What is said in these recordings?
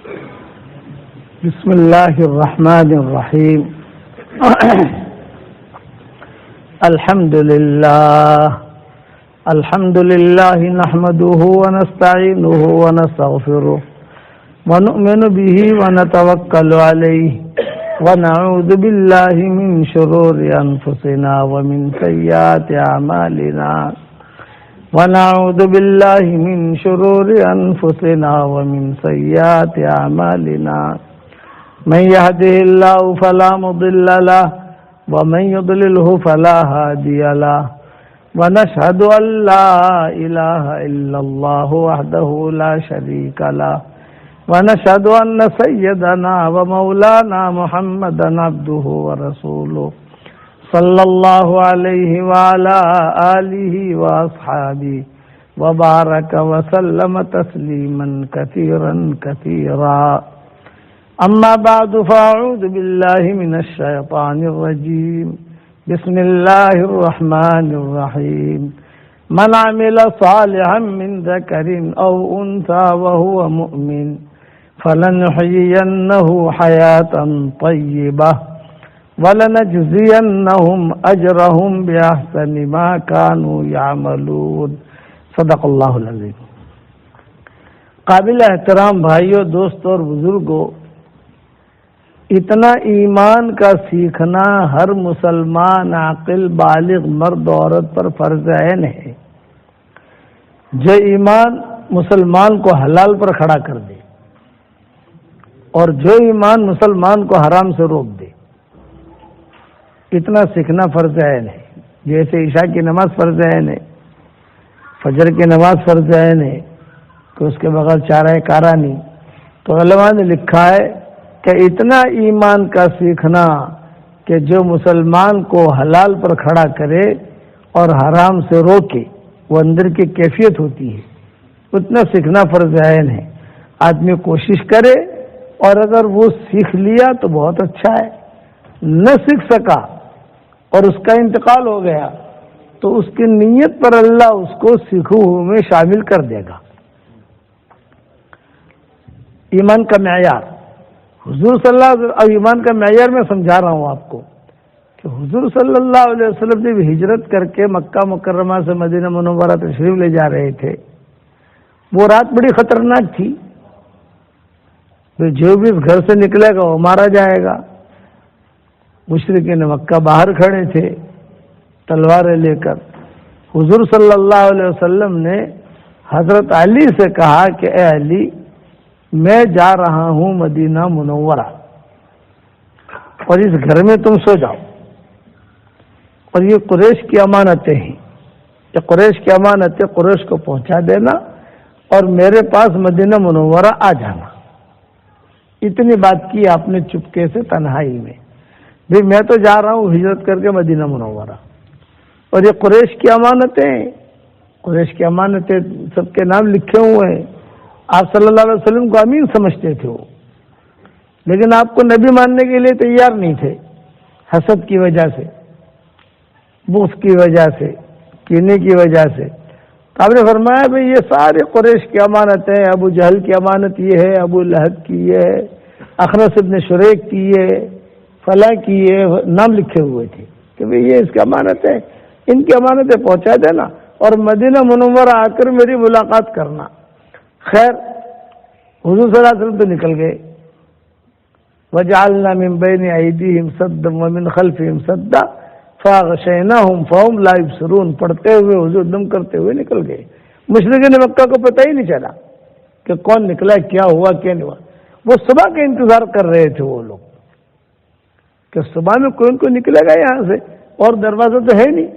بسم الله الرحمن الرحيم. الحمد لله نحمده ونستعينه ونستغفره ونؤمن به ونتوكل عليه ونعوذ بالله من شرور أنفسنا ومن سيئات أعمالنا ونعوذ بالله من شرور أنفسنا ومن سيئات أعمالنا من يهده الله فلا مضل له ومن يضلله فلا هادي له ونشهد أن لا إله إلا الله وحده لا شريك له ونشهد أن سيدنا ومولانا محمدا عبده ورسوله صلى الله عليه وعلى آله وأصحابه وبارك وسلم تسليما كثيرا كثيرا. أما بعد فأعوذ بالله من الشيطان الرجيم. بسم الله الرحمن الرحيم. من عمل صالحا من ذكر أو أنثى وهو مؤمن فلنحيينه حياة طيبة وَلَنَجْزِيَنَّهُمْ أَجْرَهُمْ بِأَحْسَنِ مَا كَانُوا يَعْمَلُونَ. صدق اللہ العظیم. قابل احترام بھائیوں، دوستوں اور بزرگوں، اتنا ایمان کا سیکھنا ہر مسلمان عاقل بالغ مرد عورت پر فرض عین ہے. جو ایمان مسلمان کو حلال پر کھڑا کر دے اور جو ایمان مسلمان کو حرام سے روک دے، اتنا سیکھنا فرض عین ہے. جیسے عشاء کی نماز فرض عین ہے، فجر کی نماز فرض عین ہے کہ اس کے بغیر چارہ کارا نہیں. تو علماء نے لکھا ہے کہ اتنا ایمان کا سیکھنا کہ جو مسلمان کو حلال پر کھڑا کرے اور حرام سے روکے، وہ اندر کی کیفیت ہوتی ہے، اتنا سیکھنا فرض عین ہے. آدمی کوشش کرے اور اگر وہ سیکھ لیا تو بہت اچھا ہے، نہ سیکھ سکا اور اس کا انتقال ہو گیا تو اس کی نیت پر اللہ اس کو سیکھوں میں شامل کر دے گا. ایمان کا معیار حضور صلی اللہ علیہ وسلم، اب ایمان کا معیار میں سمجھا رہا ہوں آپ کو کہ حضور صلی اللہ علیہ وسلم جب ہجرت کر کے مکہ مکرمہ سے مدینہ منورہ تشریف لے جا رہے تھے، وہ رات بڑی خطرناک تھی. جو بھی اس گھر سے نکلے گا وہ مارا جائے گا. مشرکین مکہ باہر کھڑے تھے تلواریں لے کر. حضور صلی اللہ علیہ وسلم نے حضرت علی سے کہا کہ اے علی، میں جا رہا ہوں مدینہ منورہ اور اس گھر میں تم سو جاؤ، اور یہ قریش کی امانتیں ہیں، یہ قریش کی امانتیں قریش کو پہنچا دینا اور میرے پاس مدینہ منورہ آ جانا. اتنی بات کی آپ نے چپکے سے تنہائی میں. بھی میں تو جا رہا ہوں ہجرت کر کے مدینہ منورہ، اور یہ قریش کی امانتیں، قریش کی امانتیں سب کے نام لکھے ہوئے ہیں. آپ صلی اللہ علیہ وسلم کو امین سمجھتے تھے وہ، لیکن آپ کو نبی ماننے کے لیے تیار نہیں تھے، حسد کی وجہ سے، بغض کی وجہ سے، کینے کی وجہ سے. تو آپ نے فرمایا بھئی یہ سارے قریش کی امانتیں، ابو جہل کی امانت یہ ہے، ابو لہب کی یہ ہے، اخنس ابن شریک کی یہ ہے، فلاں کی یہ نام لکھے ہوئے تھے کہ بھئی یہ اس کی امانت ہے، ان کی امانتیں پہنچا دینا اور مدینہ منورہ آ کر میری ملاقات کرنا. خیر حضور صلی اللہ علیہ وسلم تو نکل گئے. وَجَعَلْنَا مِن بَيْنِ أَيْدِيهِمْ سَدًّا وَمِنْ خَلْفِهِمْ سَدًّا فَأَغْشَيْنَاهُمْ فَهُمْ لَا يُبْصِرُونَ. پڑھتے ہوئے حضور دم کرتے ہوئے نکل گئے. مشرکین مکہ کو پتہ ہی نہیں چلا کہ کون نکلا، کیا ہوا کیا نہیں ہوا. وہ صبح کا انتظار کر رہے تھے وہ لوگ کہ صبح میں کون کو نکلے گا یہاں سے، اور دروازہ تو ہے نہیں.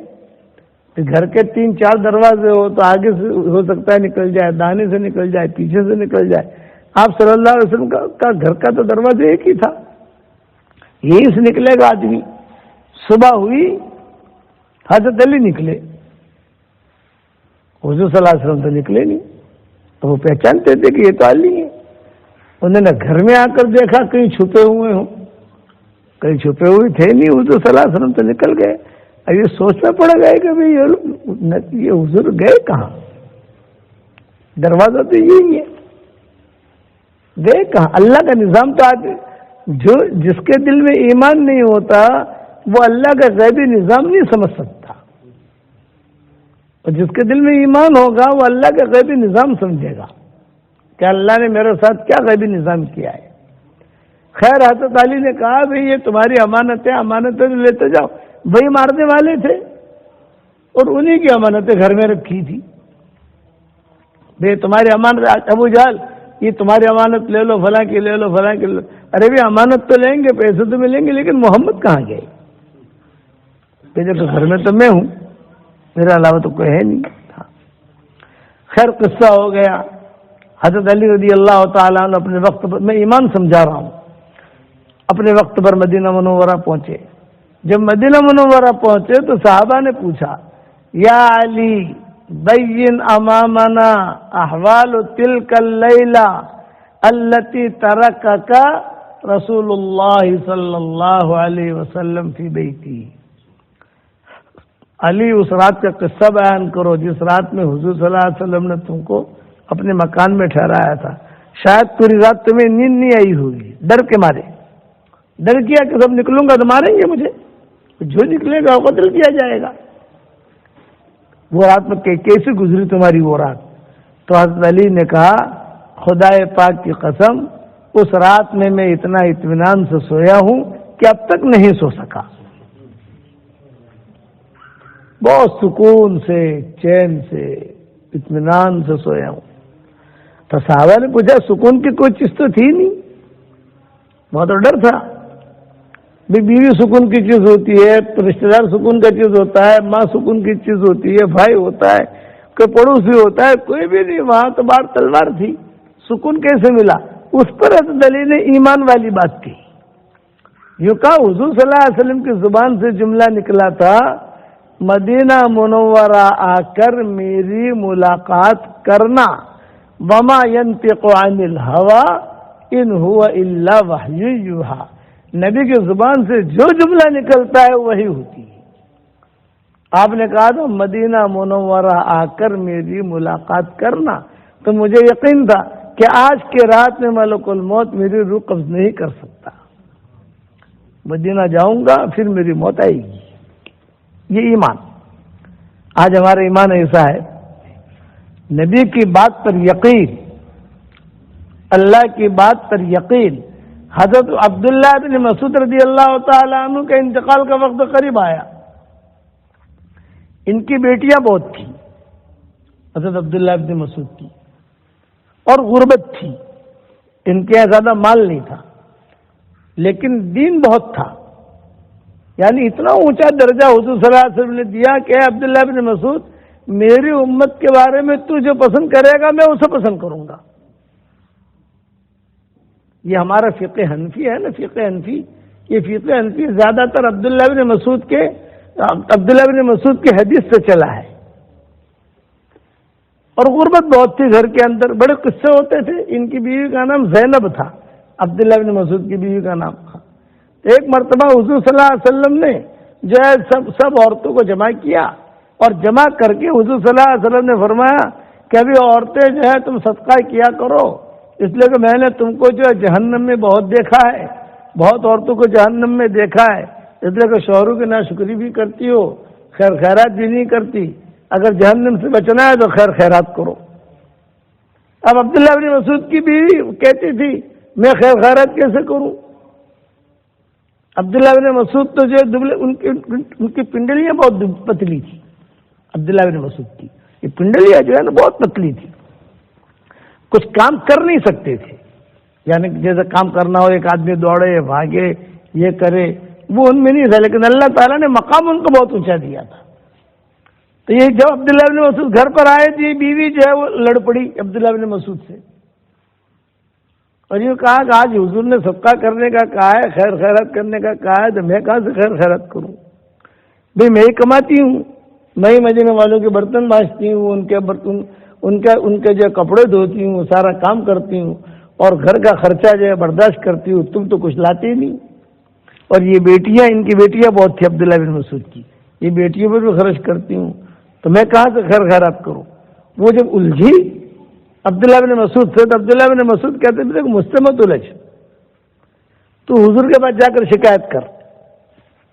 گھر کے 3-4 دروازے ہو تو آگے سے ہو سکتا ہے نکل جائے، دانے سے نکل جائے، پیچھے سے نکل جائے. آپ صلی اللہ علیہ وسلم کا گھر کا تو دروازہ ایک ہی تھا، یہی سے نکلے گا آدمی. صبح ہوئی، حضرت علی نکلے، حضور صلی اللہ علیہ وسلم تو نکلے نہیں. تو وہ پہچانتے تھے کہ یہ تو علی ہیں. انہوں نے گھر میں آ کر دیکھا کہیں چھپے ہوئے ہوں، کہیں چھپے ہوئے تھے نہیں. حضور صلی اللہ علیہ وسلم تو نکل گئے. اب یہ سوچنا پڑ گیا کہ بھئی یہ حضور گئے کہاں، دروازہ تو یہی ہے. گئے کہاں؟ اللہ کا نظام تو آج جو جس کے دل میں ایمان نہیں ہوتا وہ اللہ کا غیبی نظام نہیں سمجھ سکتا، اور جس کے دل میں ایمان ہوگا وہ اللہ کا غیبی نظام سمجھے گا کہ اللہ نے میرے ساتھ کیا غیبی نظام کیا ہے۔ خیر حضرت علی نے کہا بھئی یہ تمہاری امانتیں لیتے جاؤ، وہی مارنے والے تھے اور انہی کی امانتیں گھر میں رکھی تھی۔ بھئی تمہاری امانت، ابو جہل یہ تمہاری امانت لے لو، فلاں کی لے لو، فلاں کی لے لو۔ ارے بھی امانت تو لیں گے، پیسے تو ملیں گے، لیکن محمد کہاں گئے؟ تو گھر میں تو میں ہوں، میرے علاوہ تو کوئی ہے نہیں۔ خیر قصہ ہو گیا۔ حضرت علی رضی اللہ تعالیٰ عنہ اپنے وقت پر، میں ایمان سمجھا رہا ہوں، اپنے وقت پر مدینہ منورہ پہنچے۔ جب مدینہ منورہ پہنچے تو صحابہ نے پوچھا یا علی بین امامنا احوال تلک اللیلہ التی ترکک رسول اللہ صلی اللہ علیہ وسلم فی بیتی۔ علی اس رات کا قصہ بیان کرو جس رات میں حضور صلی اللہ علیہ وسلم نے تم کو اپنے مکان میں ٹھہرایا تھا۔ شاید پوری رات تمہیں نیند نہیں آئی ہوگی، ڈر کے مارے، ڈر کیا کہ سب نکلوں گا تو ماریں گے مجھے، جو نکلے گا وہ قتل کیا جائے گا۔ وہ رات میں کیسے گزری تمہاری وہ رات؟ تو حضرت علی نے کہا خدا پاک کی قسم اس رات میں اتنا اطمینان سے سویا ہوں کہ اب تک نہیں سو سکا، بہت سکون سے، چین سے، اطمینان سے سویا ہوں۔ تو صحابہ نے پوچھا سکون کی کوئی چیز تو تھی نہیں؟ بہت ڈر تھا۔ بیوی سکون کی چیز ہوتی ہے، رشتے دار سکون کا چیز ہوتا ہے، ماں سکون کی چیز ہوتی ہے، بھائی ہوتا ہے، کوئی پڑوسی ہوتا ہے، کوئی بھی نہیں، وہاں تو بار تلوار تھی، سکون کیسے ملا؟ اس پر حضرت علی نے ایمان والی بات کی۔ یوں کہا حضور صلی اللہ علیہ وسلم کی زبان سے جملہ نکلا تھا مدینہ منورہ آ کر میری ملاقات کرنا، وما ينطق عن الهوى ان هو الا وحی یوحی، نبی کی زبان سے جو جملہ نکلتا ہے وہی ہوتی ہے۔ آپ نے کہا تھا مدینہ منورہ آ کر میری ملاقات کرنا، تو مجھے یقین تھا کہ آج کے رات میں ملک الموت میری روح قبض نہیں کر سکتا، مدینہ جاؤں گا پھر میری موت آئے گی۔ یہ ایمان، آج ہمارا ایمان ایسا ہے، نبی کی بات پر یقین، اللہ کی بات پر یقین۔ حضرت عبداللہ بن مسعود رضی اللہ تعالیٰ عنہ کے انتقال کا وقت قریب آیا۔ ان کی بیٹیاں بہت تھیں حضرت عبداللہ بن مسعود کی، اور غربت تھی، ان کے یہاں زیادہ مال نہیں تھا، لیکن دین بہت تھا، یعنی اتنا اونچا درجہ حضور صلی اللہ علیہ وسلم نے دیا کہ عبداللہ بن مسعود میری امت کے بارے میں تو جو پسند کرے گا میں اسے پسند کروں گا۔ یہ ہمارا فقہ حنفی ہے نا، فقہ حنفی، یہ فقہ حنفی زیادہ تر عبداللہ بن مسعود کی حدیث سے چلا ہے۔ اور غربت بہت تھی گھر کے اندر، بڑے قصے ہوتے تھے۔ ان کی بیوی کا نام زینب تھا، عبداللہ بن مسعود کی بیوی کا نام تھا۔ ایک مرتبہ حضور صلی اللہ علیہ وسلم نے جو ہے سب عورتوں کو جمع کیا، اور جمع کر کے حضور صلی اللہ علیہ وسلم نے فرمایا کہ ابھی عورتیں جو ہے تم صدقہ کیا کرو، اس لیے کہ میں نے تم کو جو ہے جہنم میں بہت دیکھا ہے، بہت عورتوں کو جہنم میں دیکھا ہے، اس لیے کہ شوہروں کی ناشکری بھی کرتی ہو، خیر خیرات بھی نہیں کرتی، اگر جہنم سے بچنا ہے تو خیر خیرات کرو۔ اب عبداللہ بن مسعود کی بیوی کہتی تھی میں خیر خیرات کیسے کروں؟ عبداللہ بن مسعود تو جو دبلے، ان کی پنڈلیاں بہت پتلی تھی، عبداللہ بن مسعود کی یہ پنڈلیاں جو ہے نا بہت پتلی تھی، کچھ کام کر نہیں سکتے تھے، یعنی جیسے کام کرنا ہو ایک آدمی دوڑے بھاگے یہ کرے، وہ ان میں نہیں تھا، لیکن اللہ تعالیٰ نے مقام ان کو بہت اونچا دیا تھا۔ تو یہ جب عبداللہ بن مسعود گھر پر آئے تھی، بیوی جو ہے وہ لڑ پڑی عبداللہ بن مسعود سے، اور یہ کہا کہ آج حضور نے صدقہ کرنے کا کہا ہے، خیر خیرات کرنے کا کہا ہے، تو میں کہاں سے خیر خیرات کروں؟ بھئی میں ہی کماتی ہوں، میں ہی مدینے والوں کے برتن مانجتی ہوں، ان کے جو کپڑے دھوتی ہوں، سارا کام کرتی ہوں، اور گھر کا خرچہ جو ہے برداشت کرتی ہوں، تم تو کچھ لاتے نہیں۔ اور یہ بیٹیاں، ان کی بیٹیاں بہت تھی عبداللہ بن مسعود کی، یہ بیٹیوں پر بھی خرچ کرتی ہوں، تو میں کہاں سے خیر خیرات کروں؟ وہ جب الجھی عبداللہ بن مسعود سے، تو عبداللہ بن مسعود کہتے تھے مجھ سے مت الجھ، تو حضور کے پاس جا کر شکایت کر،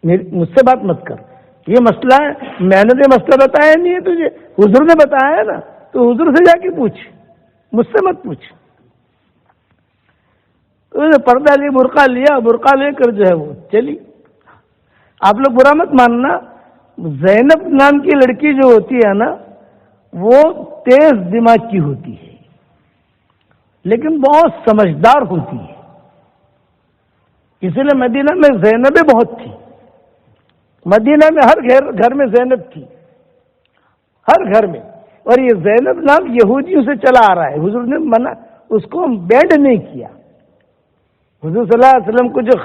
مجھ سے بات مت کر، یہ مسئلہ ہے، میں نے تو مسئلہ بتایا نہیں ہے تجھے، حضور نے بتایا ہے نا، تو حضور سے جا کے پوچھ، مجھ سے مت پوچھ۔ تو پردہ لی، برقع لیا، برقع لے کر جو ہے وہ چلی۔ آپ لوگ برا مت ماننا، زینب نام کی لڑکی جو ہوتی ہے نا، وہ تیز دماغ کی ہوتی ہے لیکن بہت سمجھدار ہوتی ہے، اسی لیے مدینہ میں زینبیں بہت تھی، مدینہ میں ہر گھر میں زینب تھی، ہر گھر میں، اور یہ زینب نام یہودیوں سے چلا آ رہا ہے، حضور نے منع، اس کو بینڈ نہیں کیا۔ حضور صلی اللہ علیہ وسلم کو جو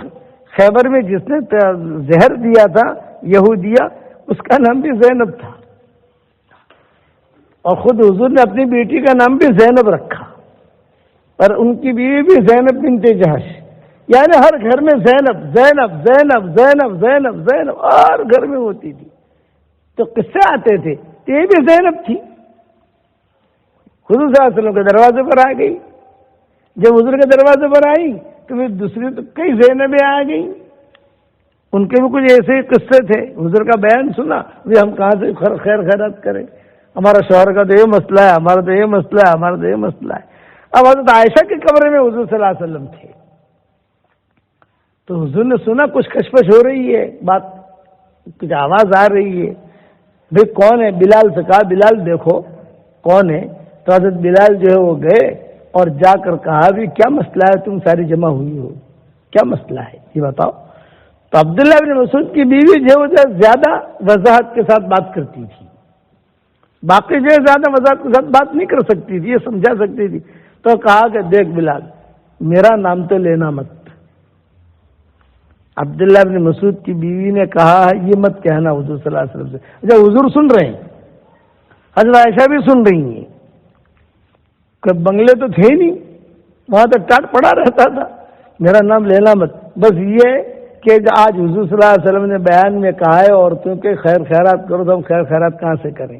خیبر میں جس نے زہر دیا تھا یہودیہ، اس کا نام بھی زینب تھا، اور خود حضور نے اپنی بیٹی کا نام بھی زینب رکھا، اور ان کی بیوی بھی زینب بنت جہش، یعنی ہر گھر میں زینب زینب زینب زینب زینب زینب ہر گھر میں ہوتی تھی۔ تو قصے آتے تھے، یہ بھی زینب تھی، حضور صلی اللہ علیہ وسلم کے دروازے پر آ گئی، جب حضور کے دروازے پر آئی تو پھر دوسری تو کئی زینبیں آ گئیں، ان کے بھی کچھ ایسے ہی قصے تھے، حضور کا بیان سنا، ہم کہاں سے خیر خیرات کریں، ہمارا شوہر کا تو یہ مسئلہ ہے، ہمارا تو یہ مسئلہ ہے، ہمارا تو یہ مسئلہ ہے۔ اب حضرت عائشہ کے کمرے میں حضور صلی اللہ علیہ وسلم تھے، تو حضور نے سنا کچھ کشمکش ہو رہی ہے، بات کچھ آواز آ رہی ہے، بھئی کون ہے؟ بلال سے کہا، بلال دیکھو کون ہے؟ تو حضرت بلال جو ہے وہ گئے اور جا کر کہا بھی کیا مسئلہ ہے، تم ساری جمع ہوئی ہو، کیا مسئلہ ہے یہ بتاؤ۔ تو عبداللہ بن مسعود کی بیوی جو ہے زیادہ وضاحت کے ساتھ بات کرتی تھی، باقی جو ہے زیادہ وضاحت کے ساتھ بات نہیں کر سکتی تھی، یہ سمجھا سکتی تھی، تو کہا کہ دیکھ بلال، میرا نام تو لینا مت۔ عبداللہ بن مسعود کی بیوی نے کہا یہ مت کہنا حضور صلی اللہ علیہ وسلم سے۔ اچھا حضور سن رہے ہیں، حضرت عائشہ بھی سن رہی ہیں، کہ بنگلے تو تھے نہیں، وہاں تو ٹاٹ پڑا رہتا تھا، میرا نام لینا مت، بس یہ کہ آج حضور صلی اللہ علیہ وسلم نے بیان میں کہا ہے عورتوں کے خیر خیرات کرو، تو ہم خیر خیرات کہاں سے کریں؟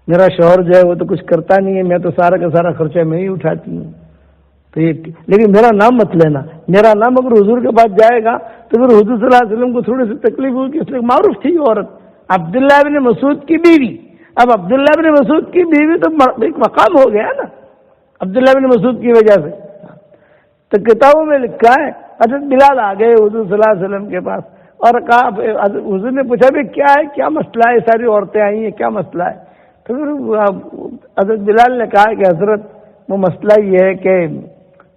میرا شوہر جو ہے وہ تو کچھ کرتا نہیں ہے، میں تو سارا کا سارا خرچہ میں ہی اٹھاتی ہوں، تو یہ لیکن میرا نام مت لینا، میرا نام اگر حضور کے پاس جائے گا تو پھر حضور صلی اللہ علیہ وسلم کو تھوڑی سی تکلیف ہوگی، اس لیے معروف تھی عورت عبداللہ بن مسعود کی بیوی۔ اب عبداللہ بن مسعود کی بیوی تو ایک مقام ہو گیا نا عبداللہ بن مسعود کی وجہ سے، تو کتابوں میں لکھا ہے حضرت بلال آ گئے حضور صلی اللہ علیہ وسلم کے پاس اور کہا، حضور نے پوچھا بھی کیا ہے، کیا مسئلہ ہے، ساری عورتیں آئی ہیں، کیا مسئلہ ہے؟ تو پھر حضرت بلال نے کہا کہ حضرت وہ مسئلہ یہ ہے کہ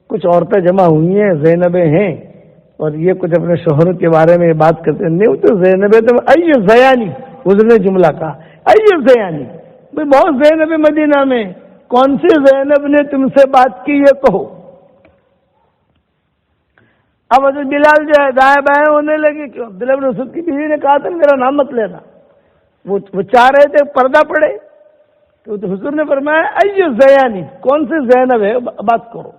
کچھ عورتیں جمع ہوئی ہیں، زینبیں ہیں، اور یہ کچھ اپنے شوہروں کے بارے میں بات کرتے ہیں، نہیں تو زینبیں تو ایو زیانی، حضور نے جملہ کہا ایو زیانی، بھائی بہت زینب مدینہ میں، کون سی زینب نے تم سے بات کی یہ کہو۔ اب حضرت بلال جو ہے دائیں بائیں ہونے لگے کہ عبداللہ بن مسعود کی بیوی نے کہا تھا میرا نام مت لینا، وہ چاہ رہے تھے پردہ پڑے، تو حضور نے فرمایا ایو زیانی، کون سی زینب ہے بات کرو۔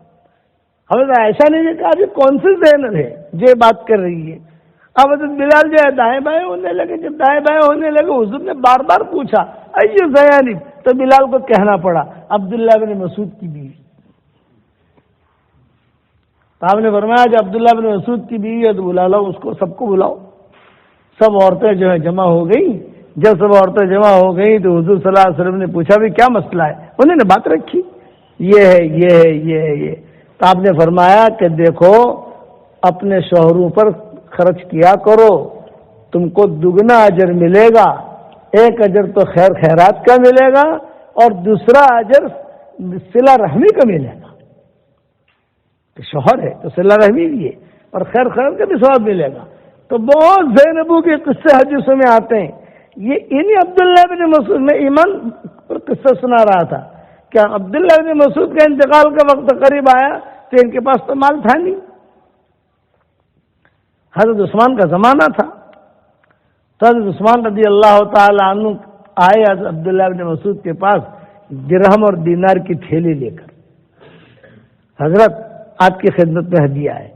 حضرت عائشہ نے یہ کہا کہ کون سی زینب ہے جو بات کر رہی ہے۔ اب حضرت بلال جو ہے دائیں بائیں ہونے لگے، جب دائیں بائیں ہونے لگے حضور نے بار بار پوچھا ایو زیانی، تو بلال کو کہنا پڑا عبداللہ بن مسعود کی بیوی۔ تو آپ نے فرمایا جو عبداللہ بن مسعود کی بیوی ہے تو بلا لاؤ اس کو، سب کو بلاؤ۔ سب عورتیں جو ہے جمع ہو گئی، جب سب عورتیں جمع ہو گئی تو حضور صلی اللہ علیہ وسلم نے پوچھا بھی کیا مسئلہ ہے، انہوں نے بات رکھی یہ ہے یہ ہے یہ ہے یہ۔ تو آپ نے فرمایا کہ دیکھو اپنے شوہروں پر خرچ کیا کرو، تم کو دگنا اجر ملے گا، ایک اجر تو خیر خیرات کا ملے گا اور دوسرا اجر صلہ رحمی کا ملے گا، کہ شوہر ہے تو صلہ رحمی بھی ہے اور خیر خیرات کا بھی ثواب ملے گا۔ تو بہت زینبوں کے قصے حدیثوں میں آتے ہیں، یہ انہی عبداللہ بن مسعود میں ایمان پر قصہ سنا رہا تھا کہ عبداللہ بن مسعود کا انتقال کا وقت قریب آیا تو ان کے پاس تو مال تھا نہیں، حضرت عثمان کا زمانہ تھا، تو حضرت عثمان رضی اللہ تعالی عنہ آئے حضرت عبداللہ بن مسعود کے پاس درہم اور دینار کی تھیلی لے کر، حضرت آپ کی خدمت میں ہدیہ ہے۔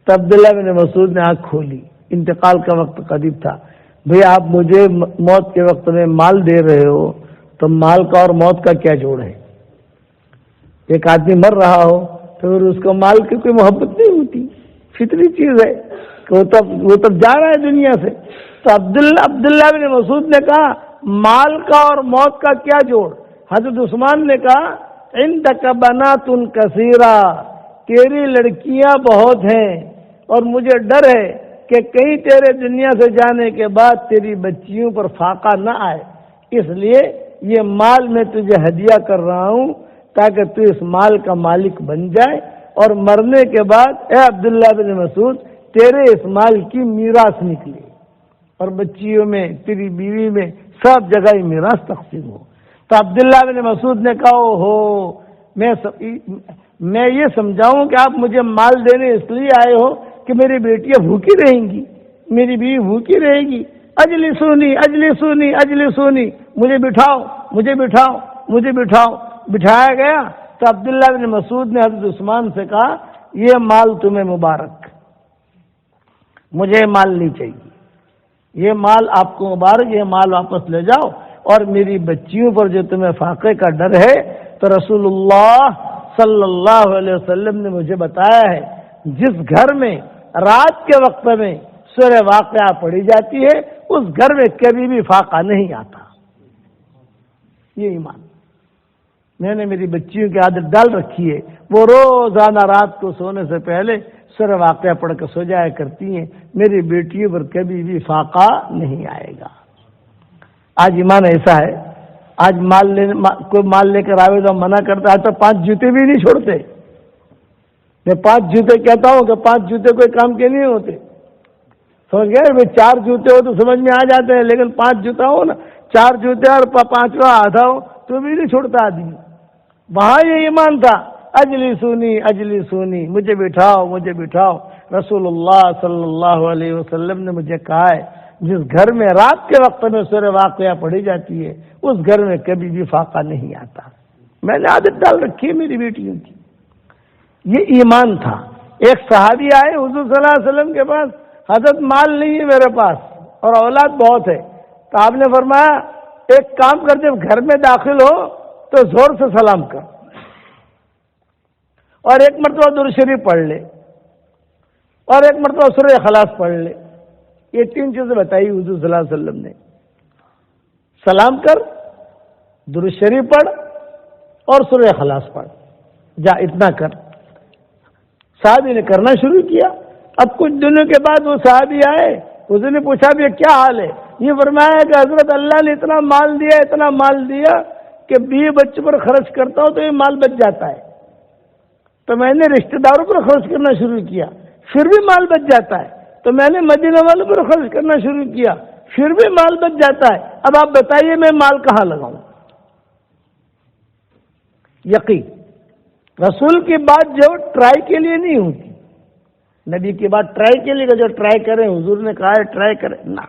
تو عبداللہ بن مسعود نے آنکھ کھولی، انتقال کا وقت قریب تھا، بھئی آپ مجھے موت کے وقت میں مال دے رہے ہو تو مال کا اور موت کا کیا جوڑ ہے؟ ایک آدمی مر رہا ہو تو پھر اس کو مال کی کوئی محبت نہیں ہوتی، فطری چیز ہے کہ وہ تب جا رہا ہے دنیا سے۔ تو عبداللہ بن مسعود نے کہا مال کا اور موت کا کیا جوڑ؟ حضرت عثمان نے کہا عندک بنات کثیرہ، تیری لڑکیاں بہت ہیں اور مجھے ڈر ہے کہ کہیں تیرے دنیا سے جانے کے بعد تیری بچیوں پر فاقہ نہ آئے، اس لیے یہ مال میں تجھے ہدیہ کر رہا ہوں تاکہ تو اس مال کا مالک بن جائے، اور مرنے کے بعد اے عبداللہ بن مسعود تیرے اس مال کی میراث نکلے اور بچیوں میں تیری بیوی میں سب جگہ ہی میراث تقسیم ہو۔ تو عبداللہ بن مسعود نے کہا ہو میں یہ سمجھاؤں کہ آپ مجھے مال دینے اس لیے آئے ہو کہ میری بیٹیاں بھوکی رہیں گی، میری بیوی بھوکی رہے گی، اجلسونی اجلسونی اجلسونی، مجھے بٹھاؤ مجھے بٹھاؤ مجھے بٹھاؤ۔ بٹھایا گیا تو عبداللہ بن مسعود نے حضرت عثمان سے کہا یہ مال تمہیں مبارک، مجھے مال نہیں چاہیے، یہ مال آپ کو مبارک، یہ مال واپس لے جاؤ، اور میری بچیوں پر جو تمہیں فاقے کا ڈر ہے تو رسول اللہ صلی اللہ علیہ وسلم نے مجھے بتایا ہے جس گھر میں رات کے وقت میں سورہ واقعہ پڑھی جاتی ہے اس گھر میں کبھی بھی فاقہ نہیں آتا۔ یہ ایمان میں نے میری بچیوں کی عادت ڈال رکھی ہے، وہ روزانہ رات کو سونے سے پہلے سورہ واقعہ پڑھ کر سو جایا کرتی ہیں، میری بیٹیوں پر کبھی بھی فاقہ نہیں آئے گا۔ آج ایمان ایسا ہے، آج کوئی مال لے کر آئے تو منع کرتا ہے تو 5 جوتے بھی نہیں چھوڑتے۔ میں 5 جوتے کہتا ہوں کہ 5 جوتے کوئی کام کے نہیں ہوتے، سمجھ گئے؟ 4 جوتے ہو تو سمجھ میں آ جاتے ہیں، لیکن 5 جوتا ہو نا، 4 جوتے اور 5واں آدھا ہو تو بھی نہیں چھوڑتا آدمی۔ وہاں یہ ایمان تھا اجلسونی اجلسونی، مجھے بٹھاؤ مجھے بٹھاؤ۔ رسول اللہ صلی اللہ علیہ وسلم نے مجھے کہا ہے جس گھر میں رات کے وقت میں سورہ واقعہ پڑھی جاتی ہے اس گھر میں کبھی بھی فاقہ نہیں آتا۔ میں نے عادت ڈال رکھی ہے میری بیٹیوں کی، یہ ایمان تھا۔ ایک صحابی آئے حضور صلی اللہ علیہ وسلم کے پاس، حضرت مال نہیں ہے میرے پاس اور اولاد بہت ہے، تو آپ نے فرمایا ایک کام کر جب گھر میں داخل ہو تو زور سے سلام کر اور ایک مرتبہ درود شریف پڑھ لے اور ایک مرتبہ سورہ اخلاص پڑھ لے۔ یہ 3 چیزیں بتائی حضور صلی اللہ علیہ وسلم نے، سلام کر، درود شریف پڑھ اور سورہ اخلاص پڑھ، جا اتنا کر۔ صحابی نے کرنا شروع کیا۔ اب کچھ دنوں کے بعد وہ صحابی آئے، حضور نے پوچھا بھی کیا حال ہے؟ یہ فرمایا کہ حضرت اللہ نے اتنا مال دیا اتنا مال دیا کہ بیوی بچوں پر خرچ کرتا ہوں تو یہ مال بچ جاتا ہے، تو میں نے رشتہ داروں پر خرچ کرنا شروع کیا پھر بھی مال بچ جاتا ہے، تو میں نے مدینہ والوں پر خرچ کرنا شروع کیا پھر بھی مال بچ جاتا ہے، اب آپ بتائیے میں مال کہاں لگاؤں؟ یقین رسول کی بات جو ٹرائی کے لیے نہیں ہوتی، نبی کی بات ٹرائی کے لیے جو ٹرائی کریں، حضور نے کہا ہے ٹرائی کریں نہ،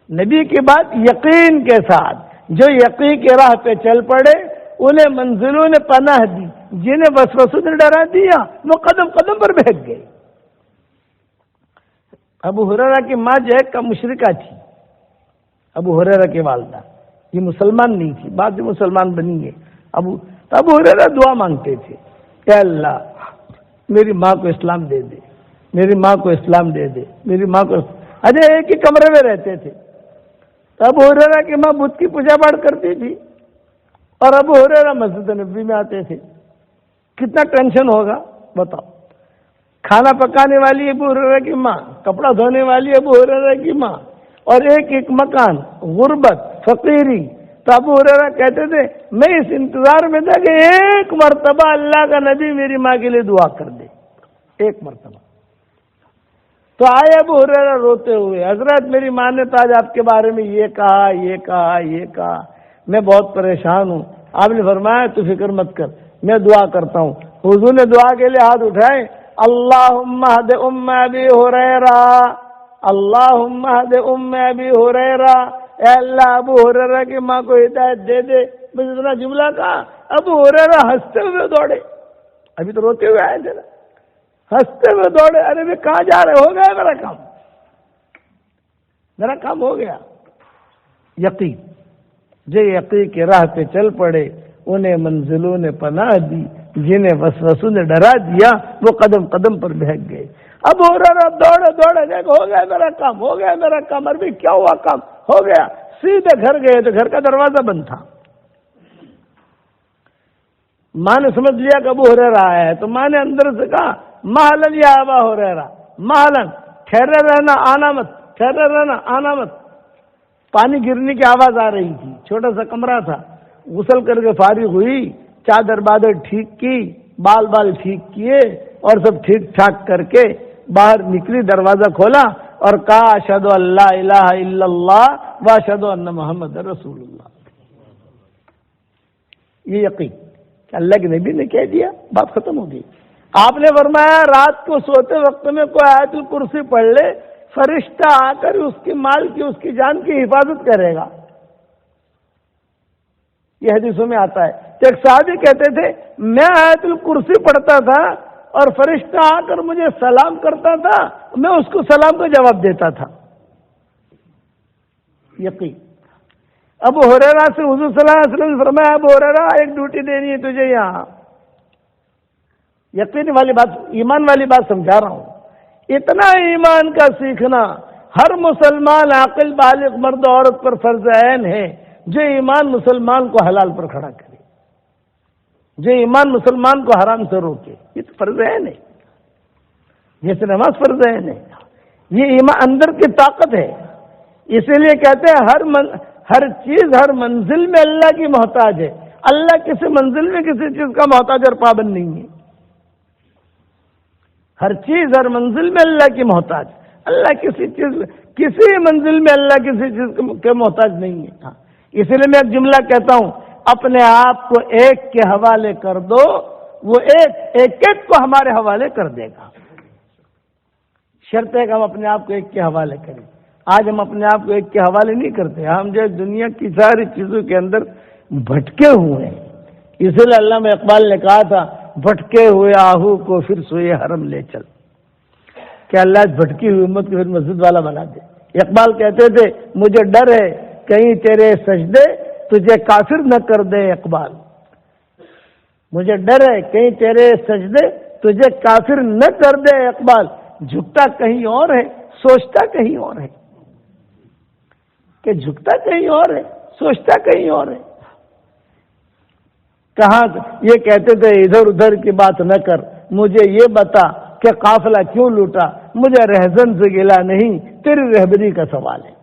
نبی کی بات یقین کے ساتھ، جو یقین کے راہ پہ چل پڑے انہیں منزلوں نے پناہ دی، جنہیں وسوسوں نے ڈرا دیا وہ قدم قدم پر بہک گئے۔ ابو ہریرہ کی ماں جو ہے مشرکہ تھی، ابو ہریرہ کی والدہ، یہ مسلمان نہیں تھی، بعد میں مسلمان بنی ہے۔ ابو ہریرہ دعا مانگتے تھے کہ اللہ میری ماں کو اسلام دے دے، میری ماں کو اسلام دے دے، میری ماں کو، اجے ایک ہی کمرے میں رہتے تھے۔ ابو ہریرہ کی ماں بت کی پوجا پاٹ کرتی تھی اور ابو ہریرہ مسجد نبوی میں آتے تھے، کتنا ٹینشن ہوگا بتاؤ؟ کھانا پکانے والی ابو ہریرہ کی ماں، کپڑا دھونے والی ابو ہریرہ کی ماں، اور ایک مکان، غربت، فقیری۔ تو ابو ہریرہ کہتے تھے میں اس انتظار میں تھا کہ ایک مرتبہ اللہ کا نبی میری ماں کے لیے دعا کر دے، ایک مرتبہ۔ تو آئے ابو ہریرہ روتے ہوئے، حضرت میری ماں نے تو آج آپ کے بارے میں یہ کہا یہ کہا یہ کہا، میں بہت پریشان ہوں۔ آپ نے فرمایا تو فکر مت کر، میں دعا کرتا ہوں۔ حضور نے دعا کے لیے ہاتھ اٹھائے، اللہم اہد ام ابی ہریرہ، اللہم اہد ام ابی ہریرہ، اے اللہ ابو ہریرہ کی ماں کو ہدایت دے دے۔ میں اتنا جملہ کہا ابو ہریرہ ہنستے ہوئے دوڑے، ابھی تو روتے ہوئے آئے تھے نا، ہنستے ہوئے دوڑے، ارے میں کہاں جا رہے؟ ہو گیا میرا کام، میرا کام ہو گیا۔ یقین، جو یقین کے راہ پہ چل پڑے انہیں منزلوں نے پناہ دی، جنہیں وسوسوں نے ڈرا دیا وہ قدم قدم پر بہک گئے۔ اب ہو رہا دوڑے دوڑے دیکھ ہو گیا میرا کام، ہو گیا میرا کام، عربی کیا ہوا کام ہو گیا، سیدھے گھر گئے تو گھر کا دروازہ بند تھا۔ ماں نے سمجھ لیا کہ ابو ہریرہ آیا ہے، تو ماں نے اندر سے کہا مہلن یا ابا ہریرہ، مہلن ٹھہرے رہنا آنا مت، ٹھہرے رہنا آنا مت۔ پانی گرنے کی آواز آ رہی تھی، چھوٹا سا کمرہ تھا، غسل کر کے فارغ ہوئی، چادر بادر ٹھیک کی، بال ٹھیک کیے اور سب ٹھیک ٹھاک کر کے باہر نکلی، دروازہ کھولا اور کہا اشہد ان لا الہ الا اللہ واشہد ان محمد رسول اللہ۔ یہ یقین کہ اللہ کے نبی نے کہہ دیا، بات ختم ہو گئی۔ آپ نے فرمایا رات کو سوتے وقت میں کوئی آیت الکرسی پڑھ لے، فرشتہ آ کر اس کی مال کی، اس کی جان کی حفاظت کرے گا۔ یہ حدیثوں میں آتا ہے کہ ایک صحابی کہتے تھے میں آیت الکرسی پڑھتا تھا اور فرشتہ آ کر مجھے سلام کرتا تھا، میں اس کو سلام کا جواب دیتا تھا۔ یقین۔ ابو ہریرہ سے حضور صلی اللہ علیہ وسلم نے فرمایا ابو ہریرہ ایک ڈیوٹی دینی ہے تجھے یہاں۔ یقین والی بات، ایمان والی بات سمجھا رہا ہوں۔ اتنا ایمان کا سیکھنا ہر مسلمان عاقل بالغ مرد و عورت پر فرض عین ہے، جو ایمان مسلمان کو حلال پر کھڑا کرے، جو ایمان مسلمان کو حرام سے روکے، یہ تو فرض عین ہے، جیسے نماز فرض عین ہے۔ یہ ایمان اندر کی طاقت ہے، اسی لیے کہتے ہیں ہر چیز ہر منزل میں اللہ کی محتاج ہے۔ اللہ کسی منزل میں کسی چیز کا محتاج اور پابند نہیں ہے، ہر چیز ہر منزل میں اللہ کی محتاج، اللہ کسی منزل میں اللہ کسی چیز کے محتاج نہیں ہے۔ اسی لیے میں ایک جملہ کہتا ہوں، اپنے آپ کو ایک کے حوالے کر دو، وہ ایک کو ہمارے حوالے کر دے گا۔ شرط ہے کہ ہم اپنے آپ کو ایک کے حوالے کریں۔ آج ہم اپنے آپ کو ایک کے حوالے نہیں کرتے، ہم جو دنیا کی ساری چیزوں کے اندر بھٹکے ہوئے ہیں۔ اسی لیے علامہ اقبال نے کہا تھا بھٹکے ہوئے آہو کو پھر سوئے حرم لے چل، کہ اللہ بھٹکی ہوئی امت کو پھر مسجد والا بنا دے۔ اقبال کہتے تھے مجھے ڈر ہے کہیں تیرے سجدے تجھے کافر نہ کر دے اقبال، مجھے ڈر ہے کہیں تیرے سجدے تجھے کافر نہ کر دے اقبال، جھکتا کہیں اور ہے سوچتا کہیں اور ہے، کہ جھکتا کہیں اور ہے سوچتا کہیں اور ہے۔ کہاں یہ کہتے تھے ادھر ادھر کی بات نہ کر، مجھے یہ بتا کہ قافلہ کیوں لوٹا، مجھے رہزن سے گلا نہیں تیری رہبری کا سوال ہے۔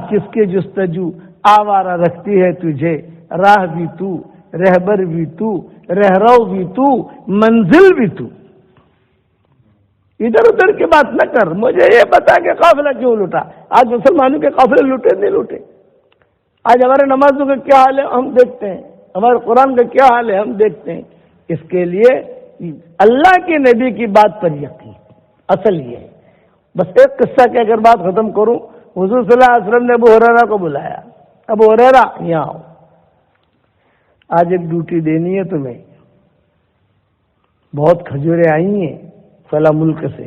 کس کی جستجو آوارہ رکھتی ہے تجھے، راہ بھی تو رہبر بھی تو رہرو بھی تو منزل بھی تو، ادھر ادھر کی بات نہ کر، مجھے یہ بتا کہ قافلہ کیوں لوٹا۔ آج مسلمانوں کے قافلے لوٹے نہیں لوٹے، آج ہمارے نمازوں کا کیا حال ہے ہم دیکھتے ہیں، ہمارے قرآن کا کیا حال ہے ہم دیکھتے ہیں۔ اس کے لیے اللہ کے نبی کی بات پر یقین، اصل یہ ہے۔ بس ایک قصہ کہہ کر بات ختم کروں۔ حضور صلی اللہ علیہ وسلم نے ابو ہریرہ کو بلایا، ابو ہریرہ یہاں آؤ، آج ایک ڈیوٹی دینی ہے تمہیں، بہت کھجوریں آئی ہیں فلاں ملک سے،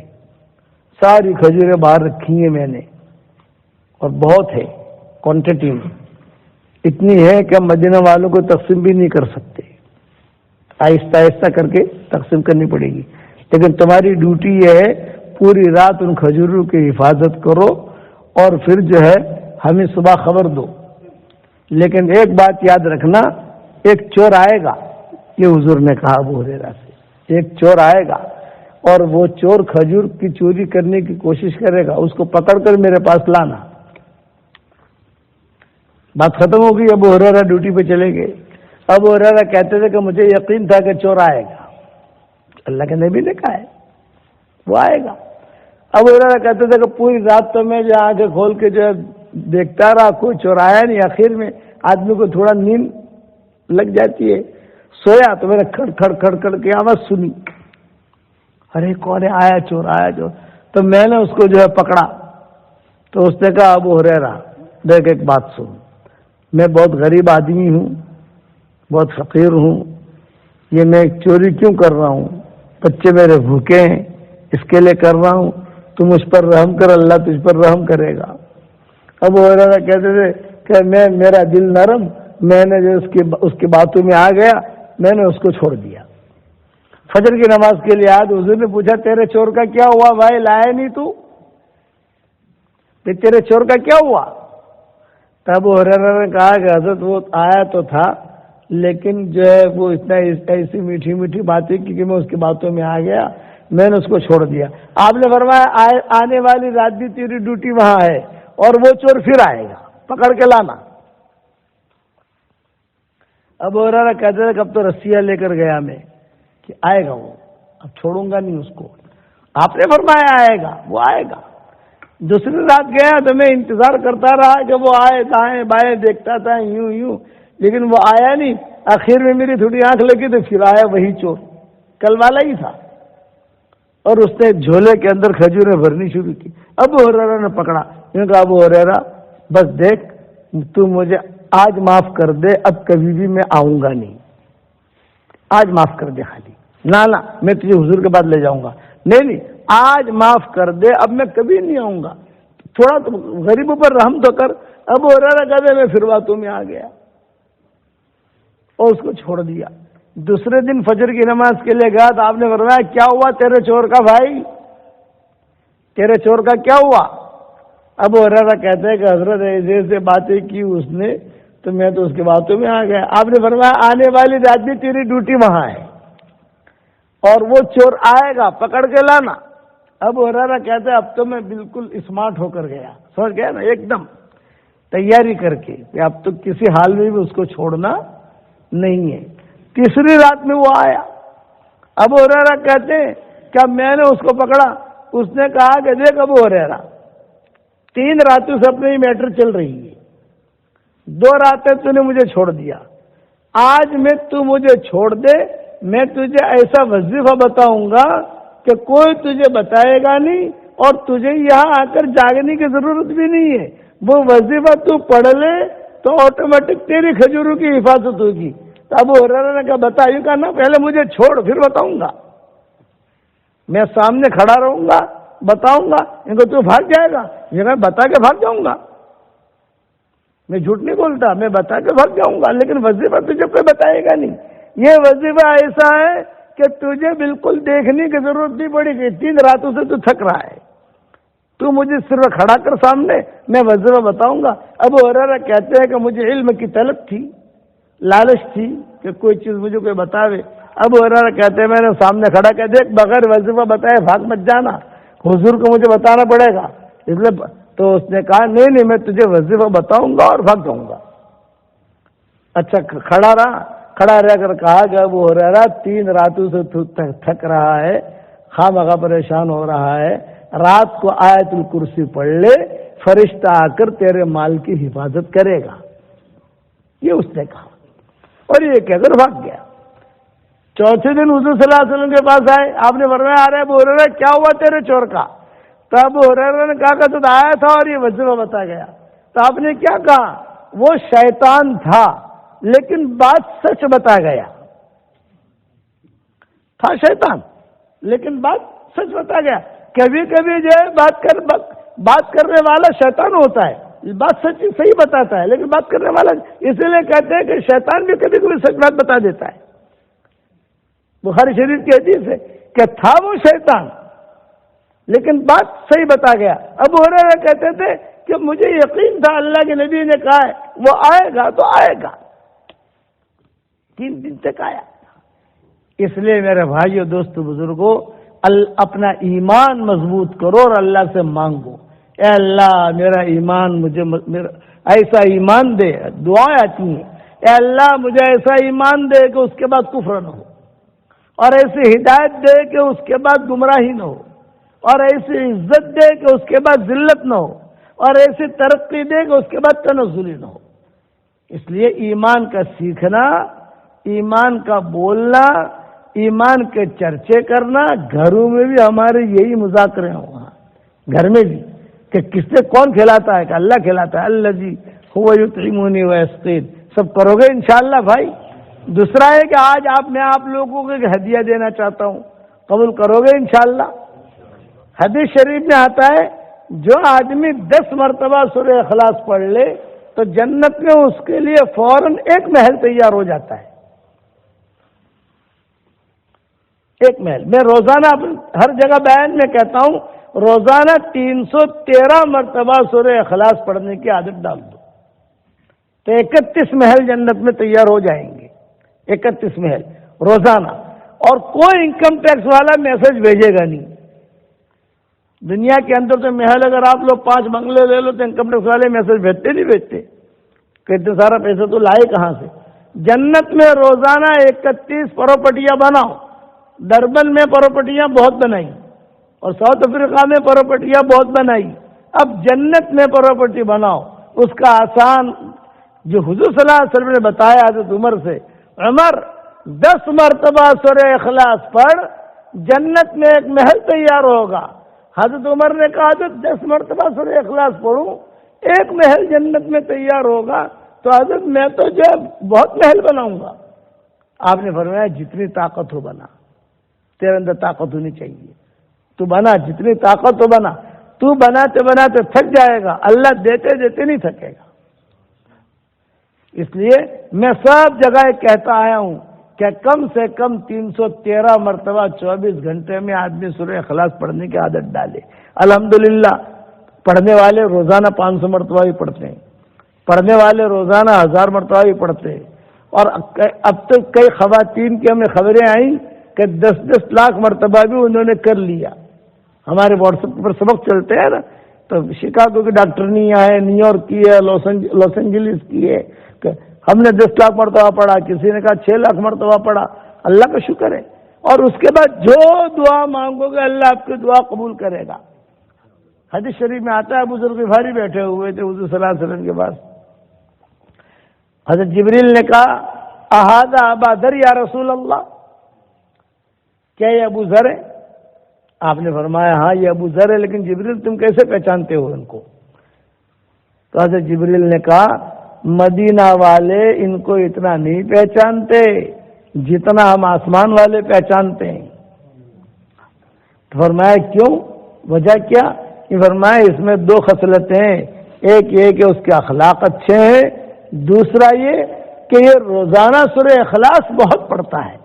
ساری کھجوریں باہر رکھی ہیں میں نے، اور بہت ہے کوانٹٹی میں، اتنی ہے کہ ہم مدینہ والوں کو تقسیم بھی نہیں کر سکتے، آہستہ آہستہ کر کے تقسیم کرنی پڑے گی، لیکن تمہاری ڈیوٹی یہ ہے پوری رات ان کھجوروں کی حفاظت کرو اور پھر جو ہے ہمیں صبح خبر دو۔ لیکن ایک بات یاد رکھنا، ایک چور آئے گا، یہ حضور نے کہا ابو ہریرہ سے، ایک چور آئے گا اور وہ چور کھجور کی چوری کرنے کی کوشش کرے گا، اس کو پکڑ کر میرے پاس لانا۔ بات ختم ہو گئی، ابو ہریرہ ڈیوٹی پہ چلے گئے۔ ابو ہریرہ کہتے تھے کہ مجھے یقین تھا کہ چور آئے گا، اللہ کے نبی نے کہا ہے وہ آئے گا۔ ابو ہریرہ کہتے تھے کہ پوری رات تو میں جو آنکھیں کھول کے جو ہے دیکھتا رہا، کوئی چور آیا نہیں۔ آخر میں آدمی کو تھوڑا نیند لگ جاتی ہے، سویا تو میں نے کھڑ کھڑ کھڑ کھڑ کی آواز سنی، ارے کون ہے، آیا چور آیا چور، تو میں نے اس کو جو ہے پکڑا، تو اس نے کہا ابو ہریرہ دیکھ ایک بات سن، میں بہت غریب آدمی ہوں، بہت فقیر ہوں، یہ میں چوری کیوں کر رہا ہوں، بچے میرے بھوکے ہیں اس کے لیے کر رہا ہوں، تو مجھ پر رحم کر، اللہ تجھ پر رحم کرے گا۔ ابو ہریرہ کہتے تھے کہ میرا دل نرم، میں نے جو اس کی باتوں میں آ گیا، میں نے اس کو چھوڑ دیا۔ فجر کی نماز کے لیے آج حضور نے پوچھا تیرے چور کا کیا ہوا بھائی، لایا نہیں تو؟ تیرے چور کا کیا ہوا؟ تب ہریرہ نے کہا کہ حضرت وہ آیا تو تھا لیکن جو ہے وہ اتنا ایسی میٹھی میٹھی باتیں کی کہ میں اس کی باتوں میں آ گیا، میں نے اس کو چھوڑ دیا۔ آپ نے فرمایا آنے والی رات بھی تیری ڈیوٹی وہاں ہے اور وہ چور پھر آئے گا، پکڑ کے لانا۔ اب ہریرہ کہتے تھے کب تو رسیاں لے کر گیا میں کہ آئے گا وہ، اب چھوڑوں گا نہیں اس کو۔ آپ نے فرمایا آئے گا، وہ آئے گا۔ دوسری رات گیا تو میں انتظار کرتا رہا کہ وہ آئے، دائیں بائیں دیکھتا تھا یوں یوں، لیکن وہ آیا نہیں۔ آخر میں میری تھوڑی آنکھ لگی تو پھر آیا وہی چور، کل والا ہی تھا، اور اس نے جھولے کے اندر کھجوریں بھرنی شروع کی۔ ابو ہریرہ نے پکڑا، میں نے کہا ابو ہریرہ بس دیکھ تو مجھے آج معاف کر دے، اب کبھی بھی میں آؤں گا نہیں، آج معاف کر دے خالی، نہ میں تجھے حضور کے بعد لے جاؤں گا، نہیں آج معاف کر دے، اب میں کبھی نہیں آؤں گا، تھوڑا تو غریبوں پر رحم تو کر۔ ابو ہریرہ کہتے میں پھر باتوں میں آ گیا اور اس کو چھوڑ دیا۔ دوسرے دن فجر کی نماز کے لیے گیا تو آپ نے فرمایا کیا ہوا تیرے چور کا بھائی، تیرے چور کا کیا ہوا؟ ابو ہریرہ کہتے ہیں کہ حضرت ایسے باتیں کی اس نے تو میں تو اس کی باتوں میں آ گیا۔ آپ نے فرمایا آنے والی رات بھی تیری ڈیوٹی وہاں ہے اور وہ چور آئے گا، پکڑ کے لانا۔ ابو ہریرہ کہتے ہیں اب تو میں بالکل اسمارٹ ہو کر گیا، سمجھ گیا نا، ایک دم تیاری کر کے کہ اب تو کسی حال میں بھی اس کو چھوڑنا نہیں ہے۔ تیسری رات میں وہ آیا۔ ابو ہریرہ کہتے ہیں کہ میں نے اس کو پکڑا، اس نے کہا کہ دیکھ ابو ہریرہ 3 راتوں سے اپنے ہی میٹر چل رہی ہے، 2 راتیں تو نے مجھے چھوڑ دیا، آج میں تو مجھے چھوڑ دے، میں تجھے ایسا وظیفہ بتاؤں گا کہ کوئی تجھے بتائے گا نہیں اور تجھے یہاں آ کر جاگنے کی ضرورت بھی نہیں ہے، وہ وظیفہ تو پڑھ لے تو آٹومیٹک تیری کھجوروں کی حفاظت ہوگی۔ تو ابو ہریرہ نے کہا بتائیے کہ نا پہلے مجھے چھوڑ پھر بتاؤں گا، میں سامنے کھڑا رہوں گا بتاؤں گا، ان کو تو بھاگ جائے گا، یہ میں بتا کے بھاگ جاؤں گا، میں جھوٹ نہیں بولتا، میں بتا کے بھاگ جاؤں گا، لیکن وظیفہ تجھے کوئی بتائے گا نہیں۔ یہ وظیفہ ایسا ہے کہ تجھے بالکل دیکھنے کی ضرورت نہیں پڑے گی، 3 راتوں سے تو تھک رہا ہے، تو مجھے صرف کھڑا کر سامنے، میں وظیفہ بتاؤں گا۔ ابو ہریرہ کہتے ہیں کہ مجھے علم کی طلب تھی، لالچ تھی کہ کوئی چیز مجھے کوئی بتاوے۔ ابو ہریرہ کہتے ہیں میں نے سامنے کھڑا کہ دیکھ بغیر وظیفہ بتائے بھاگ مت جانا، حضور کو مجھے بتانا پڑے گا، اس لیے تو اس نے کہا نہیں میں تجھے وظیفہ بتاؤں گا اور بھاگ جاؤں گا۔ اچھا کھڑا رہ کر کہا کہ ابو ہریرہ 3 راتوں سے تھک رہا ہے، خواہ پریشان ہو رہا ہے، رات کو آیت الکرسی پڑھ لے، فرشتہ آ کر تیرے مال کی حفاظت کرے گا، یہ اس نے کہا، اور یہ کہہ کر بھاگ گیا۔ چوتھے دن حضور صلی اللہ علیہ وسلم کے پاس آئے، آپ نے فرمایا ارے ابو ہریرہ کیا ہوا تیرے چور کا؟ تو ابو ہریرہ نے کہا کہ تو آیا تھا اور یہ وظیفہ بتا گیا۔ تو آپ نے کیا کہا؟ وہ شیطان تھا لیکن بات سچ بتا گیا، تھا شیطان لیکن بات سچ بتا گیا۔ کبھی کبھی جو ہے بات کرنے والا شیطان ہوتا ہے، بات سچ صحیح بتاتا ہے لیکن بات کرنے والا، اسی لیے کہتے ہیں کہ شیطان بھی کبھی کبھی سچ بات بتا دیتا ہے۔ بخاری شریف کی حدیث ہے کہ تھا وہ شیطان لیکن بات صحیح بتا گیا۔ ابو ہریرہ کہتے تھے کہ مجھے یقین تھا اللہ کے نبی نے کہا ہے وہ آئے گا تو آئے گا، 3 دن تک آیا۔ اس لیے میرے بھائیو دوستو بزرگوں، اپنا ایمان مضبوط کرو اور اللہ سے مانگو، اے اللہ میرا ایمان مجھے ایسا ایمان دے، دعائیں آتی ہیں، اے اللہ مجھے ایسا ایمان دے کہ اس کے بعد کفر نہ ہو، اور ایسی ہدایت دے کہ اس کے بعد گمراہی نہ ہو، اور ایسی عزت دے کہ اس کے بعد ذلت نہ ہو، اور ایسی ترقی دے کہ اس کے بعد تنزلی نہ ہو۔ اس لیے ایمان کا سیکھنا، ایمان کا بولنا، ایمان کے چرچے کرنا، گھروں میں بھی ہمارے یہی مذاکرے ہوں، گھر میں بھی کہ کس نے کون کھلاتا ہے، کہ اللہ کھلاتا ہے، الذی هو یطعمنی ویسقین، سب کرو گے انشاءاللہ بھائی۔ دوسرا ہے کہ آج میں آپ لوگوں کو ایک ہدیہ دینا چاہتا ہوں، قبول کرو گے انشاءاللہ؟ حدیث شریف میں آتا ہے جو آدمی 10 مرتبہ سورہ اخلاص پڑھ لے تو جنت میں اس کے لیے فوراً 1 محل تیار ہو جاتا ہے، ایک محل. میں روزانہ ہر جگہ بیان میں کہتا ہوں روزانہ 313 مرتبہ سورہ اخلاص پڑھنے کی عادت ڈال دو تو 31 محل جنت میں تیار ہو جائیں گے. 31 محل روزانہ. اور کوئی انکم ٹیکس والا میسج بھیجے گا نہیں. دنیا کے اندر تو محل اگر آپ لوگ 5 بنگلے لے لو تو انکم ٹیکس والے میسج بھیجتے نہیں بھیجتے کہ اتنا سارا پیسہ تو لائے کہاں سے. جنت میں روزانہ 31 پراپرٹیاں بناؤ. دربن میں پراپرٹیاں بہت بنائی اور ساؤتھ افریقہ میں پراپرٹیاں بہت بنائی. اب جنت میں پراپرٹی بناؤ. اس کا آسان جو حضور صلی اللہ علیہ وسلم نے بتایا حضرت عمر سے, عمر 10 مرتبہ سورہ اخلاص پڑھ, جنت میں ایک محل تیار ہوگا. حضرت عمر نے کہا تو 10 مرتبہ سورہ اخلاص پڑھوں ایک محل جنت میں تیار ہوگا, تو حضرت میں تو جو بہت محل بناؤں گا. آپ نے فرمایا جتنی طاقت ہو بنا, تیرے اندر طاقت ہونی چاہیے, تو بنا, جتنی طاقت ہو بنا. تو بناتے بناتے تھک جائے گا, اللہ دیتے دیتے نہیں تھکے گا. اس لیے میں سب جگہ کہتا آیا ہوں کہ کم سے کم 313 مرتبہ 24 گھنٹے میں آدمی سورہ اخلاص پڑھنے کی عادت ڈالے. الحمدللہ پڑھنے والے روزانہ 500 مرتبہ بھی پڑھتے ہیں, پڑھنے والے روزانہ 1000 مرتبہ بھی پڑھتے ہیں. اور اب تک کئی خواتین کی ہمیں خبریں آئیں کہ 10-10 لاکھ مرتبہ بھی انہوں نے کر لیا. ہمارے واٹس ایپ پر سبق چلتے ہیں نا, تو شکاگو کی ڈاکٹرنیاں ہیں, نیو یارک کی ہے, لاس اینجلس کی ہے, کہ ہم نے 10 لاکھ مرتبہ پڑھا, کسی نے کہا 6 لاکھ مرتبہ پڑھا. اللہ کا شکر ہے. اور اس کے بعد جو دعا مانگو گے اللہ آپ کی دعا قبول کرے گا. حدیث شریف میں آتا ہے بزرگ بھاری بیٹھے ہوئے تھے حضور صلی اللہ علیہ وسلم کے پاس. حضرت جبریل نے کہا احاذا ابا ذر یا رسول اللہ, کیا یہ ابو ذر ہے؟ آپ نے فرمایا ہاں یہ ابو ذر ہے, لیکن جبریل تم کیسے پہچانتے ہو ان کو؟ تو حضرت جبریل نے کہا مدینہ والے ان کو اتنا نہیں پہچانتے جتنا ہم آسمان والے پہچانتے ہیں. تو فرمایا کیوں, وجہ کیا؟ یہ فرمایا اس میں 2 خصلتیں ہیں. ایک یہ کہ اس کے اخلاق اچھے ہیں, دوسرا یہ کہ یہ روزانہ سورہ اخلاص بہت پڑھتا ہے.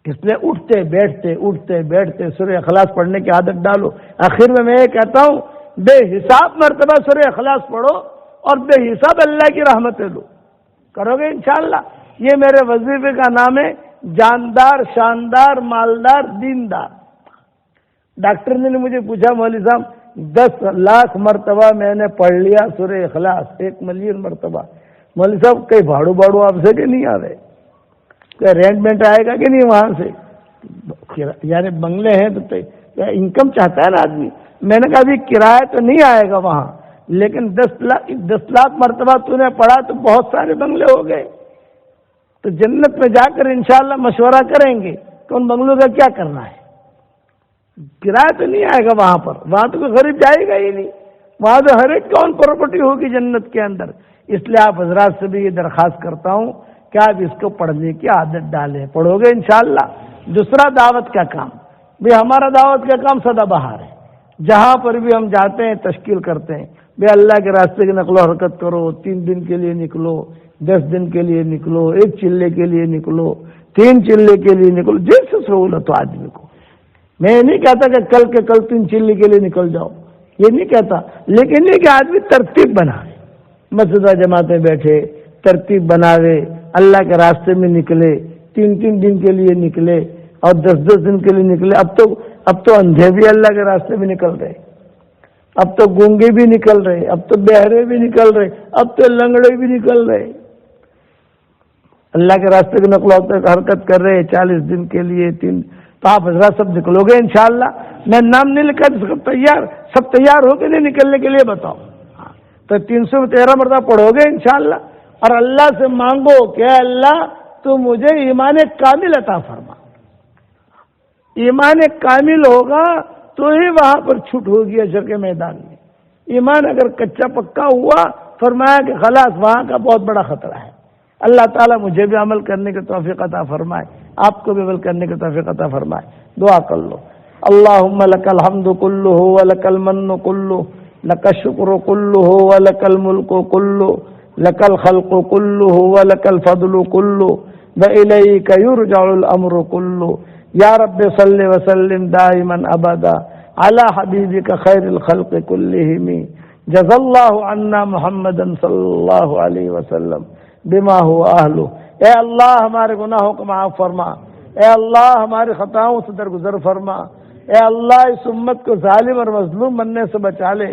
اس لیے اٹھتے بیٹھتے سورہ اخلاص پڑھنے کی عادت ڈالو. آخر میں یہ کہتا ہوں بے حساب مرتبہ سورہ اخلاص پڑھو اور بے حساب اللہ کی رحمتیں لو. کرو گے انشاءاللہ. یہ میرے وظیفے کا نام ہے جاندار, شاندار, مالدار, دیندار. ڈاکٹر نے مجھے پوچھا مولوی صاحب 10 لاکھ مرتبہ میں نے پڑھ لیا سورہ اخلاص, 1 ملین مرتبہ. مولوی صاحب کئی بھاڑو آپ سے کہ نہیں آ رہے, کوئی رینٹمنٹ آئے گا کہ نہیں وہاں سے؟ یعنی بنگلے ہیں تو انکم چاہتا ہے نا آدمی. میں نے کہا ابھی کرایہ تو نہیں آئے گا وہاں, لیکن 10 لاکھ مرتبہ تو نے پڑھا تو بہت سارے بنگلے ہو گئے. تو جنت میں جا کر انشاءاللہ مشورہ کریں گے کہ ان بنگلوں کا کیا کرنا ہے. کرایہ تو نہیں آئے گا وہاں پر, وہاں تو کوئی غریب جائے گا ہی نہیں, وہاں تو ہر ایک کون پراپرٹی ہوگی جنت کے اندر. اس لیے آپ حضرات سے بھی یہ درخواست کرتا ہوں کہ آپ اس کو پڑھنے کی عادت ڈالیں, پڑھو گے انشاءاللہ. دوسرا دعوت کا کام, بھی ہمارا دعوت کا کام سدا بہار ہے. جہاں پر بھی ہم جاتے ہیں تشکیل کرتے ہیں, بے اللہ کے راستے کی نقل و حرکت کرو, 3 دن کے لیے نکلو, 10 دن کے لیے نکلو, 1 چلے کے لیے نکلو, 3 چلے کے لیے نکلو, جیسے سہولت ہو آدمی کو. میں یہ نہیں کہتا کہ کل کے کل 3 چلے کے لیے نکل جاؤ, یہ نہیں کہتا, لیکن یہ کہ آدمی ترتیب بنائے, مسجد جماعت میں بیٹھے, ترتیب بناوے, اللہ کے راستے میں نکلے, 3 دن کے لیے نکلے اور 10 دن کے لیے نکلے. اب تو اندھے بھی اللہ کے راستے میں نکل رہے, اب تو گونگے بھی نکل رہے, اب تو بہرے بھی نکل رہے, اب تو لنگڑے بھی نکل رہے, اللہ کے راستے کی نقل و حرکت کر رہے 40 دن کے لیے 3. تو آپ حضرات سب نکلو گے انشاءاللہ. میں نام نہیں لکھا, سب تیار ہو کے نہیں نکلنے کے لیے بتاؤ. تو 313 مرتبہ پڑھو گے انشاءاللہ, اور اللہ سے مانگو کہ اللہ تو مجھے ایمان کامل عطا فرما. ایمان کامل ہوگا تو ہی وہاں پر چھوٹ ہوگی حشر کے میدان میں. ایمان اگر کچا پکا ہوا, فرمایا کہ خلاص وہاں کا بہت بڑا خطرہ ہے. اللہ تعالیٰ مجھے بھی عمل کرنے کی توفیق عطا فرمائے, آپ کو بھی عمل کرنے کی توفیق عطا فرمائے. دعا کر لو. اللہم لک الحمد کلہ ولک المن کلہ لک الشکر کلہ ولک الملک کلہ لک الخلق کلہ ولک الفضل کلہ وإليك يرجع الأمر كله یا رب صل وسلم دائما ابدا على حبیبک خیر الخلق كلهم جزا اللہ عنا محمدا صلی اللہ علیہ وسلم بما هو اہلہ۔ اے اللہ ہمارے گناہوں کو معاف فرما، اے اللہ ہماری خطاؤں سے درگزر فرما، اے اللہ اس امت کو ظالم اور مظلوم بننے سے بچا لے،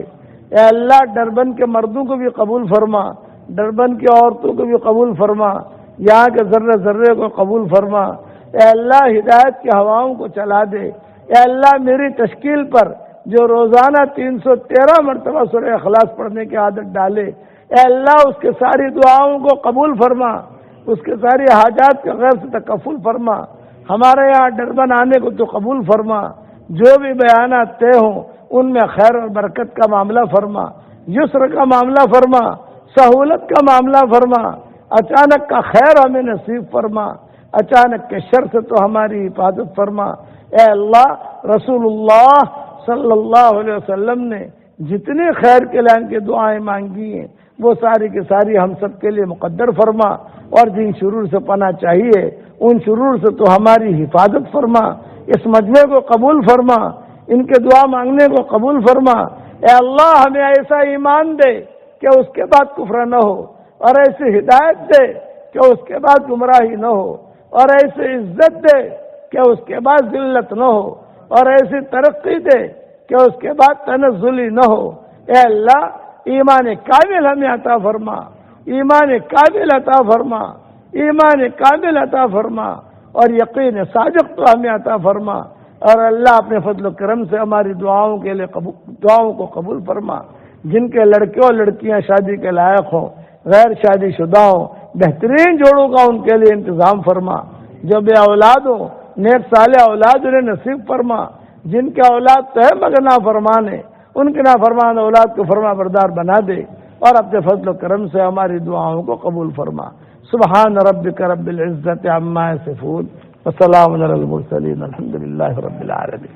اے اللہ ڈربن کے مردوں کو بھی قبول فرما، ڈربن کی عورتوں کو بھی قبول فرما، یہاں کے ذرے ذرے کو قبول فرما، اے اللہ ہدایت کی ہواؤں کو چلا دے، اے اللہ میری تشکیل پر جو روزانہ 313 مرتبہ سورہ اخلاص پڑھنے کی عادت ڈالے، اے اللہ اس کے ساری دعاؤں کو قبول فرما، اس کے ساری حاجات کے غیر سے تکفل فرما، ہمارے یہاں ڈربن آنے کو تو قبول فرما، جو بھی بیانات طے ہوں ان میں خیر اور برکت کا معاملہ فرما، یسر کا معاملہ فرما، سہولت کا معاملہ فرما، اچانک کا خیر ہمیں نصیب فرما، اچانک کے شر سے تو ہماری حفاظت فرما۔ اے اللہ رسول اللہ صلی اللہ علیہ وسلم نے جتنی خیر کے لائن کی دعائیں مانگی ہیں وہ ساری کی ساری ہم سب کے لیے مقدر فرما، اور جن شرور سے پناہ چاہیے ان شرور سے تو ہماری حفاظت فرما، اس مجمع کو قبول فرما، ان کے دعا مانگنے کو قبول فرما۔ اے اللہ ہمیں ایسا ایمان دے کہ اس کے بعد کفر نہ ہو، اور ایسی ہدایت دے کہ اس کے بعد گمراہی نہ ہو، اور ایسی عزت دے کہ اس کے بعد ذلت نہ ہو، اور ایسی ترقی دے کہ اس کے بعد تنزلی نہ ہو۔ اے اللہ ایمان کامل ہمیں عطا فرما، ایمان کامل عطا فرما، ایمان کامل عطا فرما، اور یقین صادق تو ہمیں عطا فرما، اور اللہ اپنے فضل و کرم سے ہماری دعاؤں کے لیے دعاؤں کو قبول فرما۔ جن کے لڑکے اور لڑکیاں شادی کے لائق ہوں، غیر شادی شدہ ہوں، بہترین جوڑوں کا ان کے لیے انتظام فرما، جو بے اولاد ہوں نیک صالح اولاد انہیں نصیب فرما، جن کے اولاد تو ہے مگر نافرمان ہے ان کے نافرمان اولاد کو فرما بردار بنا دے، اور اپنے فضل و کرم سے ہماری دعاؤں کو قبول فرما۔ سبحان ربک رب العزت عما یصفون وسلام علی المرسلین الحمد للہ رب العالمین۔